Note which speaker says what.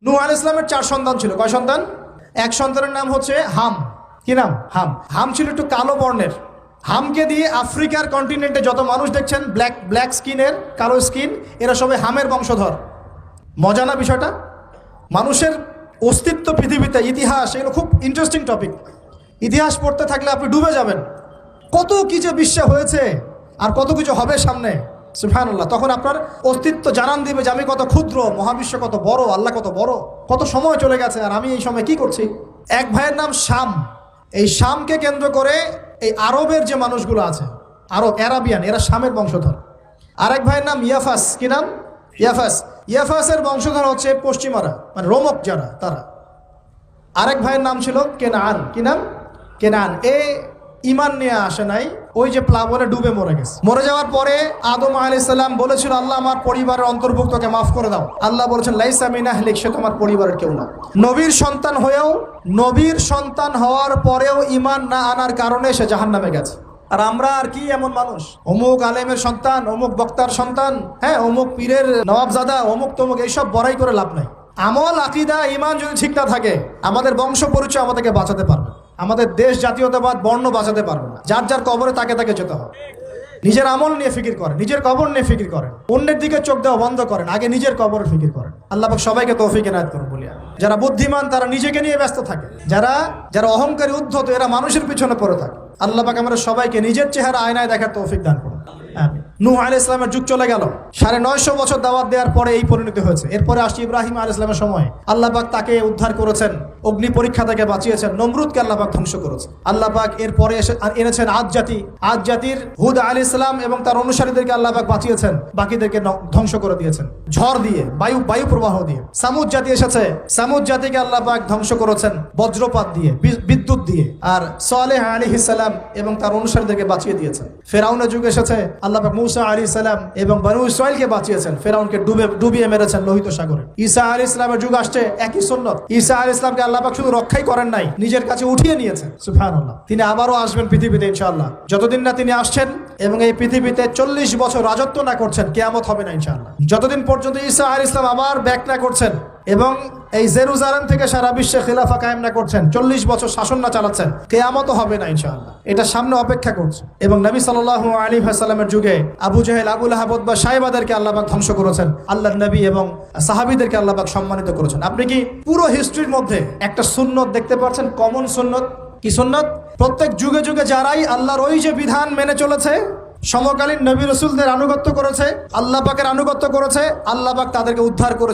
Speaker 1: নূহ আলাইহিস সালামের 4 সন্তান ছিল। কয় সন্তান? এক সন্তানের নাম হচ্ছে হাম। কি নাম? হাম। হাম ছিল একটু কালো বর্ণের। হামকে দিয়ে আফ্রিকার কন্টিনেন্টে যত মানুষ দেখছেন ব্ল্যাক স্কিনের, কালো স্কিন, এরা সবাই হামের বংশধর। মজা না বিষয়টা? মানুষের অস্তিত্ব পৃথিবীতে, ইতিহাস, এগুলো খুব ইন্টারেস্টিং টপিক। ইতিহাস পড়তে থাকলে আপনি ডুবে যাবেন। কত কি যে বিশ্বে হয়েছে আর কত কিছু হবে সামনে, সুবহানাল্লাহ। তখন আপনার অস্তিত্ব জানান দিবে যে আমি কত ক্ষুদ্র, মহাবিশ্ব কত বড়, আল্লাহ কত বড়, কত সময় চলে গেছে আর আমি এই সময় কি করছি। এক ভাইয়ের নাম শাম। এই শামকে কেন্দ্র করে এই আরবের যে মানুষগুলো আছে, আরব, অ্যারাবিয়ান, এরা শামের বংশধর। আরেক ভাইয়ের নাম ইয়াফাস। কি নাম? ইয়াফাস। ইয়াফাসের বংশধর হচ্ছে পশ্চিমারা, মানে রোমক যারা, তারা। আরেক ভাইয়ের নাম ছিল কেনান। কি নাম? কেনান। ইমান নিয়ে আসে নাই, ওই যে প্লাবনে ডুবে মরে গেছে। মরে যাওয়ার পরে আদম আলাইহিস সালাম বলেছিল, আল্লাহ আমার পরিবারের অন্তর্ভুক্তকে মাফ করে দাও। আল্লাহ বলেছেন, লাইসা মিন আহলিক, সে তোমার পরিবারের কেউ না। নবীর সন্তান হওয়ার পরেও ইমান না আনার কারণে সে জাহান্নামে গেছে। আর আমরা আর কি এমন মানুষ, অমুক আলেমের সন্তান, অমুক বক্তার সন্তান, হ্যাঁ, অমুক পীরের নওয়াবজাদা, অমুক তমুক, এইসব বড়াই করে লাভ নাই। আমল, আকীদা, ঈমান যদি ঠিক না থাকে, আমাদের বংশ পরিচয় আমাদেরকে বাঁচাতে পারবে, আমাদের দেশ, জাতীয়তাবাদ, বর্ণ বাঁচাতে পারবে না। যার যার কবরে তাকে যেতে হবে। নিজের আমল নিয়ে ফিকির করেন, নিজের কবর নিয়ে ফিকির করেন, অন্যের দিকে চোখ দেওয়া বন্ধ করেন, আগে নিজের কবরে ফিকির করেন। আল্লাহ পাক সবাইকে তৌফিক এনায়েত করুন বলিয়া। যারা বুদ্ধিমান তারা নিজেকে নিয়ে ব্যস্ত থাকে, যারা অহংকারী, উদ্ধত, এরা মানুষের পিছনে পড়ে থাকে। আল্লাহ পাক আমরা সবাইকে নিজের চেহারা আয়নায় দেখার তৌফিক দান করুন। নূহ আলাইহিস সালামের যুগ চলে গেল, 950 বছর দাওয়াত দেওয়ার পরে এই পরিণতি হয়েছে। এরপরে আসছে ইব্রাহিম আলাইহিস সালামের সময়। আল্লাহ পাক তাকে উদ্ধার করেছেন, অগ্নি পরীক্ষা থেকে বাঁচিয়েছেন, নমরুদকে আল্লাহ পাক ধ্বংস করেছেন। আল্লাহ পাক এরপরে এনেছেন আদ জাতির হুদ আলাইহিস সালাম এবং তার অনুসারীদেরকে আল্লাহ পাক বাঁচিয়েছেন, বাকিদেরকে ধ্বংস করে দিয়েছেন ঝড় দিয়ে, বায়ু প্রবাহ দিয়ে। সামুদ জাতি এসেছে, সামুদ জাতিকে আল্লাহ পাক ধ্বংস করেছেন বজ্রপাত দিয়ে, বিদ্যুৎ দিয়ে। আর সালেহ আলাইহিস সালাম এবং তার অনুসারীদেরকে বাঁচিয়ে দিয়েছেন। ফেরাউনের যুগ এসেছে, আল্লাহ পাক মূসা আলাইহিস সালাম এবং বনু ইসরাইলকে বাঁচিয়েছেন, ফেরাউনকে ডুবিয়ে মেরেছেন লোহিত সাগরে। ঈসা আলাইহিস সালামের যুগ আসছে, একই সুন্নাত। ঈসা আলাইহিস সালামকে আল্লাহ পাক শুধু রক্ষাই করেন নাই, নিজের কাছে উঠিয়ে নিয়েছেন, সুবহানাল্লাহ। তিনি আবারও আসবেন পৃথিবীতে ইনশাআল্লাহ। যতদিন না তিনি আসছেন এবং এই পৃথিবীতে 40 বছর রাজত্ব না করছেন, কিয়ামত হবে না ইনশাআল্লাহ। যতদিন পর্যন্ত ঈসা আলাইহিস সালাম আবার ব্যাক না করছেন এবং এই জেরুজালেম থেকে সারা বিশ্বে খিলাফা কায়েম না করছেন, 40 বছর শাসন না চালাচ্ছেন, কিয়ামত হবে না ইনশাআল্লাহ। এটা সামনে অপেক্ষা করছে। এবং নবী সাল্লাল্লাহু আলাইহি ওয়াসাল্লামের যুগে আবু জাহেল, আবু লাহাব, উতবা, সাইবাদেরকে আল্লাহ পাক ধ্বংস করেছেন। আল্লাহর নবী এবং সাহাবীদেরকে আল্লাহ পাক সম্মানিত করেছেন। আপনি কি পুরো হিস্ট্রির মধ্যে একটা সুন্নত দেখতে পাচ্ছেন, কমন সুন্নত? কি সুন্নত? প্রত্যেক যুগে যুগে যারাই আল্লাহর ওই যে বিধান মেনে চলেছে, সমকালীন নবী রাসূলদের আনুগত্য করেছে, আল্লাহ পাকের আনুগত্য করেছে, আল্লাহ পাক তাদেরকে উদ্ধার করেছে।